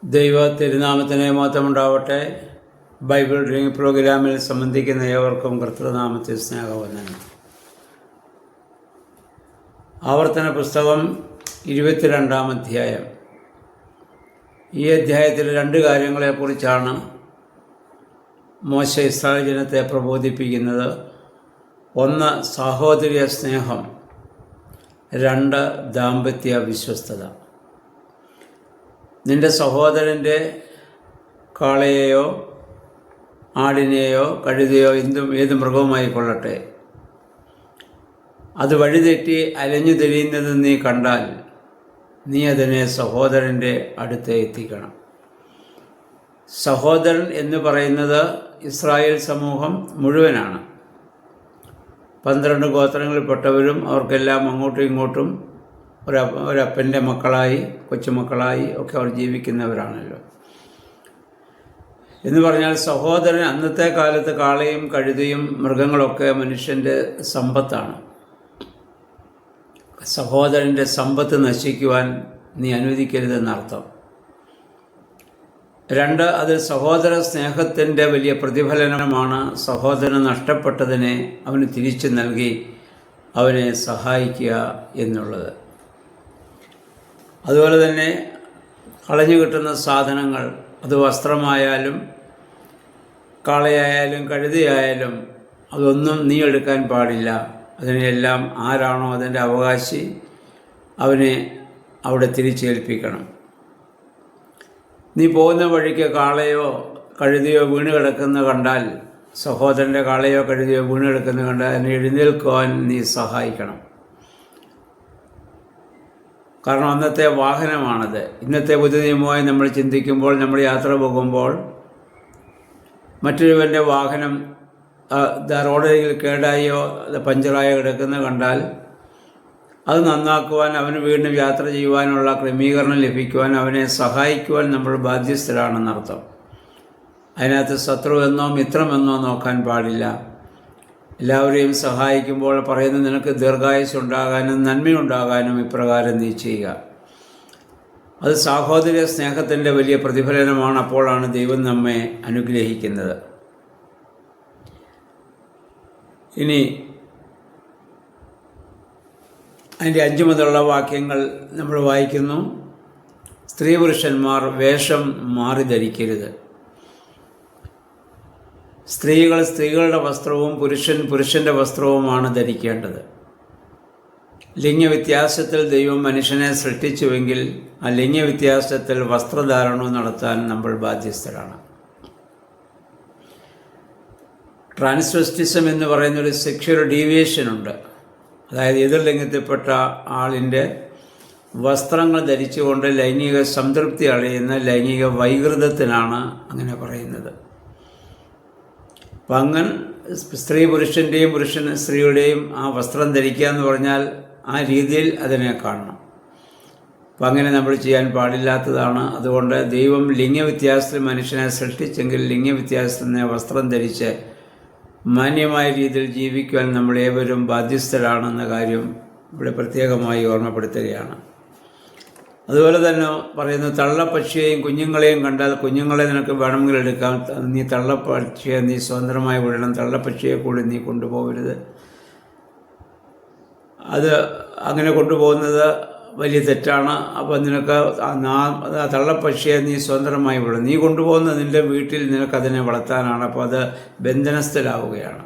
ദൈവ തിരുനാമത്തിന് മഹത്വമുണ്ടാവട്ടെ. Bible reading പ്രോഗ്രാമിൽ സംബന്ധിക്കുന്ന ഏവർക്കും കർത്തൃനാമത്തിൽ സ്നേഹവന്ദനം. ആവർത്തന പുസ്തകം 22-ാം അധ്യായം. ഈ അധ്യായത്തിൽ രണ്ട് കാര്യങ്ങളെക്കുറിച്ചാണ് മോശ ഇസ്രായേൽ ജനത്തെ പ്രബോധിപ്പിക്കുന്നത്. ഒന്ന്, സഹോദര്യ സ്നേഹം. രണ്ട്, ദാമ്പത്യ വിശ്വസ്തത. നിൻ്റെ സഹോദരൻ്റെ കാളയെയോ ആടിനെയോ കഴുതയോ ഏത് മൃഗവുമായിക്കൊള്ളട്ടെ, അത് വഴിതെറ്റി അലഞ്ഞു തിരിയുന്നത് നീ കണ്ടാൽ നീ അതിനെ സഹോദരൻ്റെ അടുത്ത് എത്തിക്കണം. സഹോദരൻ എന്ന് പറയുന്നത് ഇസ്രായേൽ സമൂഹം മുഴുവനാണ്. 12 ഗോത്രങ്ങളിൽപ്പെട്ടവരും അവർക്കെല്ലാം അങ്ങോട്ടും ഇങ്ങോട്ടും ഒരപ്പൻ്റെ മക്കളായി കൊച്ചുമക്കളായി ഒക്കെ അവർ ജീവിക്കുന്നവരാണല്ലോ. എന്ന് പറഞ്ഞാൽ സഹോദരൻ, അന്നത്തെ കാലത്ത് കാളയും കഴുതയും മൃഗങ്ങളൊക്കെ മനുഷ്യൻ്റെ സമ്പത്താണ്. സഹോദരൻ്റെ സമ്പത്ത് നശിക്കുവാൻ നീ അനുവദിക്കരുതെന്നർത്ഥം. രണ്ട്, അത് സഹോദര സ്നേഹത്തിൻ്റെ വലിയ പ്രതിഫലനമാണ്. സഹോദരൻ നഷ്ടപ്പെട്ടതിനെ അവന് തിരിച്ചു നൽകി അവനെ സഹായിക്കുക എന്നുള്ളത്. അതുപോലെ തന്നെ കളഞ്ഞു കിട്ടുന്ന സാധനങ്ങൾ, അത് വസ്ത്രമായാലും കാളയായാലും കഴുതയായാലും, അതൊന്നും നീ എടുക്കാൻ പാടില്ല. അതിനെല്ലാം ആരാണോ അതിൻ്റെ അവകാശി അവനെ അവിടെ തിരിച്ചേൽപ്പിക്കണം. നീ പോകുന്ന വഴിക്ക് കാളയോ കഴുതയോ വീണ് കിടക്കുന്ന കണ്ടാൽ, സഹോദരൻ്റെ കാളയോ കഴുതയോ വീണ് കിടക്കുന്ന കണ്ടാൽ അതിനെ എഴുന്നേൽക്കുവാൻ നീ സഹായിക്കണം. കാരണം അന്നത്തെ വാഹനമാണത്. ഇന്നത്തെ പുതിയ നിയമമായി നമ്മൾ ചിന്തിക്കുമ്പോൾ, നമ്മൾ യാത്ര പോകുമ്പോൾ മറ്റൊരുവൻ്റെ വാഹനം റോഡിൽ കേടായോ പഞ്ചറായോ കിടക്കുന്ന കണ്ടാൽ അത് നന്നാക്കുവാൻ, അവന് വീണ്ടും യാത്ര ചെയ്യുവാനുള്ള ക്രമീകരണം ലഭിക്കുവാൻ, അവനെ സഹായിക്കുവാൻ നമ്മൾ ബാധ്യസ്ഥരാണെന്നർത്ഥം. അതിനകത്ത് ശത്രുവെന്നോ മിത്രമെന്നോ നോക്കാൻ പാടില്ല. എല്ലാവരെയും സഹായിക്കുമ്പോൾ പറയുന്നത്, നിനക്ക് ദീർഘായുസ്സുണ്ടാകാനും നന്മയുണ്ടാകാനും ഇപ്രകാരം നീ ചെയ്യുക. അത് സഹോദര്യ സ്നേഹത്തിൻ്റെ വലിയ പ്രതിഫലനമാണ്. അപ്പോഴാണ് ദൈവം നമ്മെ അനുഗ്രഹിക്കുന്നത്. ഇനി അതിൻ്റെ 5 മുതലുള്ള വാക്യങ്ങൾ നമ്മൾ വായിക്കുന്നു. സ്ത്രീ പുരുഷന്മാർ വേഷം മാറി ധരിക്കരുത്. സ്ത്രീകൾ സ്ത്രീകളുടെ വസ്ത്രവും പുരുഷൻ്റെ വസ്ത്രവുമാണ് ധരിക്കേണ്ടത്. ലിംഗവ്യത്യാസത്തിൽ ദൈവം മനുഷ്യനെ സൃഷ്ടിച്ചുവെങ്കിൽ ആ ലിംഗവ്യത്യാസത്തിൽ വസ്ത്രധാരണവും നടത്താൻ നമ്മൾ ബാധ്യസ്ഥരാണ്. ട്രാൻസ്വെസ്റ്റിസം എന്ന് പറയുന്നൊരു സെക്ഷൽ ഡീവിയേഷനുണ്ട്. അതായത് എതിർലിംഗത്തിൽപ്പെട്ട ആളിൻ്റെ വസ്ത്രങ്ങൾ ധരിച്ചുകൊണ്ട് ലൈംഗിക സംതൃപ്തി അടയുന്ന ലൈംഗിക വൈകൃതത്തിനാണ് അങ്ങനെ പറയുന്നത്. അപ്പം അങ്ങനെ സ്ത്രീ പുരുഷൻ്റെയും പുരുഷൻ സ്ത്രീയുടെയും ആ വസ്ത്രം ധരിക്കുക എന്ന് പറഞ്ഞാൽ ആ രീതിയിൽ അതിനെ കാണണം. അപ്പം അങ്ങനെ നമ്മൾ ചെയ്യാൻ പാടില്ലാത്തതാണ്. അതുകൊണ്ട് ദൈവം ലിംഗവ്യത്യാസത്തിൽ മനുഷ്യനെ സൃഷ്ടിച്ചെങ്കിൽ ലിംഗവ്യത്യാസത്തിൽ നിന്ന് വസ്ത്രം ധരിച്ച് മാന്യമായ രീതിയിൽ ജീവിക്കുവാൻ നമ്മൾ ഏവരും ബാധ്യസ്ഥരാണെന്ന കാര്യം ഇവിടെ പ്രത്യേകമായി ഓർമ്മപ്പെടുത്തുകയാണ്. അതുപോലെ തന്നെ പറയുന്നു, തള്ളപ്പക്ഷിയെയും കുഞ്ഞുങ്ങളെയും കണ്ടാൽ കുഞ്ഞുങ്ങളെ നിനക്ക് വേണമെങ്കിൽ എടുക്കാം, നീ തള്ളപ്പക്ഷിയെ നീ സ്വതന്ത്രമായി വിടണം, തള്ളപ്പക്ഷിയെ കൂടി നീ കൊണ്ടുപോകരുത്. അത് അങ്ങനെ കൊണ്ടുപോകുന്നത് വലിയ തെറ്റാണ്. അപ്പോൾ നിനക്ക് ആ തള്ളപ്പക്ഷിയെ നീ സ്വതന്ത്രമായി വിടണം. നീ കൊണ്ടുപോകുന്ന നിൻ്റെ വീട്ടിൽ നിനക്കതിനെ വളർത്താനാണ്. അപ്പോൾ അത് ബന്ധനസ്ഥലാവുകയാണ്.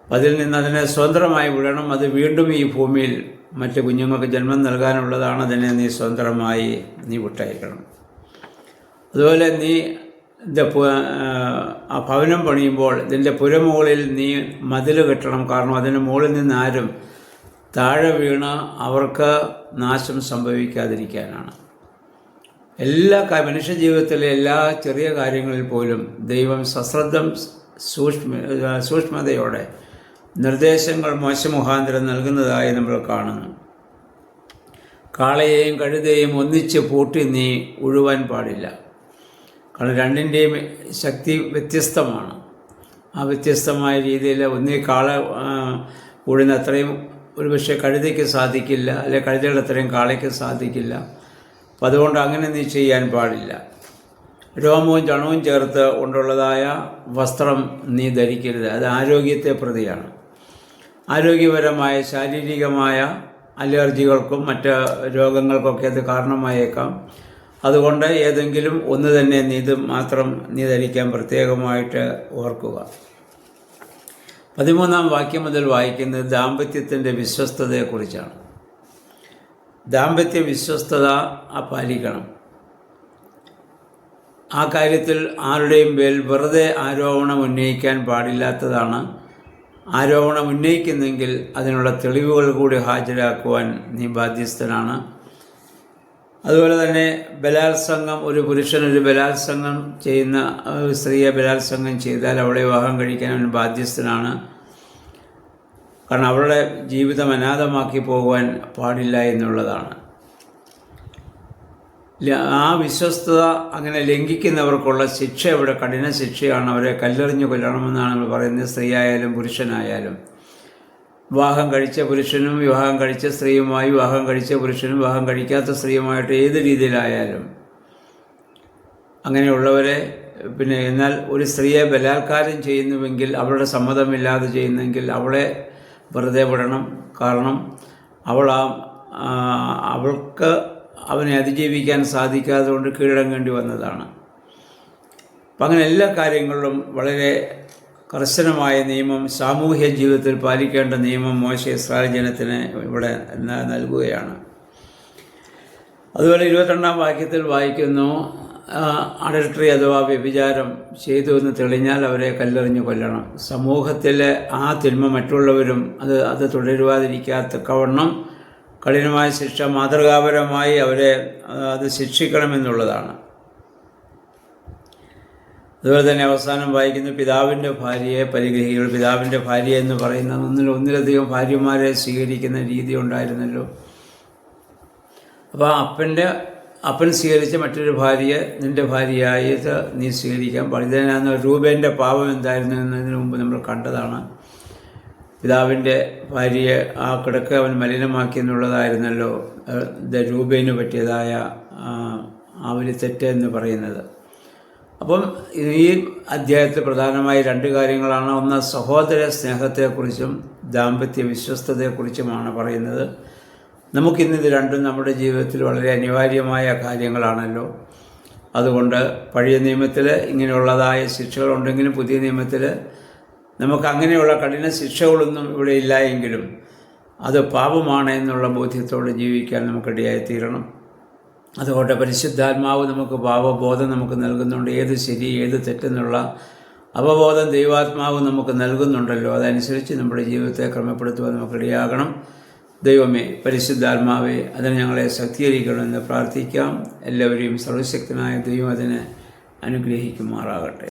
അതിൽ നിന്ന് അതിനെ സ്വതന്ത്രമായി വിടണം. അത് വീണ്ടും ഈ ഭൂമിയിൽ മറ്റ് കുഞ്ഞുങ്ങൾക്ക് ജന്മം നൽകാനുള്ളതാണ്. അതിനെ നീ സ്വതന്ത്രമായി നീ വിട്ടയക്കണം. അതുപോലെ നീ ആ ഭവനം പണിയുമ്പോൾ ഇതിൻ്റെ പുരമുകളിൽ നീ മതിൽ കെട്ടണം. കാരണം അതിന് മുകളിൽ നിന്ന് ആരും താഴെ വീണ് അവർക്ക് നാശം സംഭവിക്കാതിരിക്കാനാണ്. മനുഷ്യ ജീവിതത്തിലെ എല്ലാ ചെറിയ കാര്യങ്ങളിൽ പോലും ദൈവം സശ്രദ്ധം സൂക്ഷ്മതയോടെ നിർദ്ദേശങ്ങൾ മോശമുഖാന്തരം നൽകുന്നതായി നമ്മൾ കാണുന്നു. കാളയെയും കഴുതയെയും ഒന്നിച്ച് പൂട്ടി നീ ഉഴുവാൻ പാടില്ല. കാരണം രണ്ടിൻ്റെയും ശക്തി വ്യത്യസ്തമാണ്. ആ വ്യത്യസ്തമായ രീതിയിൽ ഒന്നീ കാള ഉഴുന്ന അത്രയും ഒരുപക്ഷെ കഴുതയ്ക്ക് സാധിക്കില്ല, അല്ലെങ്കിൽ കഴുതയുടെ അത്രയും കാളയ്ക്ക് സാധിക്കില്ല. അപ്പം അതുകൊണ്ട് അങ്ങനെ നീ ചെയ്യാൻ പാടില്ല. രോമവും ചണവും ചേർത്ത് കൊണ്ടുള്ളതായ വസ്ത്രം നീ ധരിക്കരുത്. അത് ആരോഗ്യത്തെ പ്രതിയാണ്. ആരോഗ്യപരമായ ശാരീരികമായ അലർജികൾക്കും മറ്റ് രോഗങ്ങൾക്കൊക്കെ അത് കാരണമായേക്കാം. അതുകൊണ്ട് ഏതെങ്കിലും ഒന്ന് തന്നെ ഇത് മാത്രം നീ ധരിക്കാൻ പ്രത്യേകമായിട്ട് ഓർക്കുക. 13-ാം വാക്യം മുതൽ വായിക്കുന്നത് ദാമ്പത്യത്തിൻ്റെ വിശ്വസ്തതയെക്കുറിച്ചാണ്. ദാമ്പത്യ വിശ്വസ്തത പാലിക്കണം. ആ കാര്യത്തിൽ ആരുടെയും മേൽ വെറുതെ ആരോപണം ഉന്നയിക്കാൻ പാടില്ലാത്തതാണ്. ആരോപണം ഉന്നയിക്കുന്നെങ്കിൽ അതിനുള്ള തെളിവുകൾ കൂടി ഹാജരാക്കുവാൻ നീ ബാധ്യസ്ഥനാണ്. അതുപോലെ തന്നെ ബലാത്സംഗം, ഒരു പുരുഷനൊരു ബലാത്സംഗം ചെയ്യുന്ന സ്ത്രീയെ ബലാത്സംഗം ചെയ്താൽ അവളെ വിവാഹം കഴിക്കാൻ അവൻ ബാധ്യസ്ഥനാണ്. കാരണം അവളുടെ ജീവിതം അനാഥമാക്കി പോകുവാൻ പാടില്ല എന്നുള്ളതാണ്. ആ വിശ്വസ്തത അങ്ങനെ ലംഘിക്കുന്നവർക്കുള്ള ശിക്ഷ ഇവിടെ കഠിന ശിക്ഷയാണ്. അവരെ കല്ലെറിഞ്ഞു കൊല്ലണമെന്നാണ് നമ്മൾ പറയുന്നത്. സ്ത്രീയായാലും പുരുഷനായാലും, വിവാഹം കഴിച്ച പുരുഷനും വിവാഹം കഴിച്ച സ്ത്രീയുമായി, വിവാഹം കഴിച്ച പുരുഷനും വിവാഹം കഴിക്കാത്ത സ്ത്രീയുമായിട്ട് ഏത് രീതിയിലായാലും അങ്ങനെയുള്ളവരെ എന്നാൽ ഒരു സ്ത്രീയെ ബലാത്കാരം ചെയ്യുന്നുവെങ്കിൽ, അവളുടെ സമ്മതമില്ലാതെ ചെയ്യുന്നെങ്കിൽ അവളെ വെറുതെ വിടണം. കാരണം അവൾക്ക് അവനെ അതിജീവിക്കാൻ സാധിക്കാതെ കൊണ്ട് കീഴടങ്ങേണ്ടി വന്നതാണ്. അപ്പം അങ്ങനെ എല്ലാ കാര്യങ്ങളിലും വളരെ കർശനമായ നിയമം, സാമൂഹ്യ ജീവിതത്തിൽ പാലിക്കേണ്ട നിയമം മോശെ ഇസ്രായേൽ ജനത്തിന് ഇവിടെ നൽകുകയാണ്. അതുപോലെ 22-ാം വാക്യത്തിൽ വായിക്കുന്നു, അഡൾട്ടറി അഥവാ വ്യഭിചാരം ചെയ്തു എന്ന് തെളിഞ്ഞാൽ അവരെ കല്ലെറിഞ്ഞു കൊല്ലണം. സമൂഹത്തിലെ ആ തിന്മ മറ്റുള്ളവരും അത് തുടരുവാതിരിക്കാത്തക്കവണ്ണം കഠിനമായ ശിക്ഷ, മാതൃകാപരമായി അവരെ അത് ശിക്ഷിക്കണമെന്നുള്ളതാണ്. അതുപോലെ തന്നെ അവസാനം വായിക്കുന്ന പിതാവിൻ്റെ ഭാര്യയെ പരിഗ്രഹിക്കുക. പിതാവിൻ്റെ ഭാര്യ എന്ന് പറയുന്നത് ഒന്നിലധികം ഭാര്യമാരെ സ്വീകരിക്കുന്ന രീതി ഉണ്ടായിരുന്നല്ലോ. അപ്പോൾ അപ്പൻ സ്വീകരിച്ച മറ്റൊരു ഭാര്യയെ നിൻ്റെ ഭാര്യയായിട്ട് നീ സ്വീകരിക്കാൻ പാടില്ല. ഇതിനകത്ത് രൂപേൻ്റെ പാപം എന്തായിരുന്നു എന്നതിന് മുമ്പ് നമ്മൾ കണ്ടതാണ്. പിതാവിൻ്റെ ഭാര്യയെ ആ കിടക്ക അവൻ മലിനമാക്കി എന്നുള്ളതായിരുന്നല്ലോ രൂപേന് പറ്റിയതായ ആ ഒരു തെറ്റ് എന്ന് പറയുന്നത്. അപ്പം ഈ അധ്യായത്തിൽ പ്രധാനമായി 2 കാര്യങ്ങളാണ്. ഒന്ന്, സഹോദര സ്നേഹത്തെക്കുറിച്ചും ദാമ്പത്യ വിശ്വസ്തതയെക്കുറിച്ചുമാണ് പറയുന്നത്. നമുക്കിന്നിത് രണ്ടും നമ്മുടെ ജീവിതത്തിൽ വളരെ അനിവാര്യമായ കാര്യങ്ങളാണല്ലോ. അതുകൊണ്ട് പഴയ നിയമത്തിൽ ഇങ്ങനെയുള്ളതായ ശിക്ഷകളുണ്ടെങ്കിലും പുതിയ നിയമത്തിൽ നമുക്ക് അങ്ങനെയുള്ള കഠിന ശിക്ഷകളൊന്നും ഇവിടെ ഇല്ല എങ്കിലും അത് പാപമാണ് എന്നുള്ള ബോധ്യത്തോടെ ജീവിക്കാൻ നമുക്കിടയായിത്തീരണം. അതുകൊണ്ട് പരിശുദ്ധാത്മാവ് നമുക്ക് പാപബോധം നമുക്ക് നൽകുന്നുണ്ട്. ഏത് ശരി ഏത് തെറ്റെന്നുള്ള അവബോധം ദൈവാത്മാവ് നമുക്ക് നൽകുന്നുണ്ടല്ലോ. അതനുസരിച്ച് നമ്മുടെ ജീവിതത്തെ ക്രമപ്പെടുത്തുവാൻ നമുക്കിടയാകണം. ദൈവമേ, പരിശുദ്ധാത്മാവെ, അതിന് ഞങ്ങളെ ശക്തീകരിക്കണമെന്ന് പ്രാർത്ഥിക്കാം. എല്ലാവരെയും സർവശക്തനായ ദൈവം അതിനെ അനുഗ്രഹിക്കുമാറാകട്ടെ.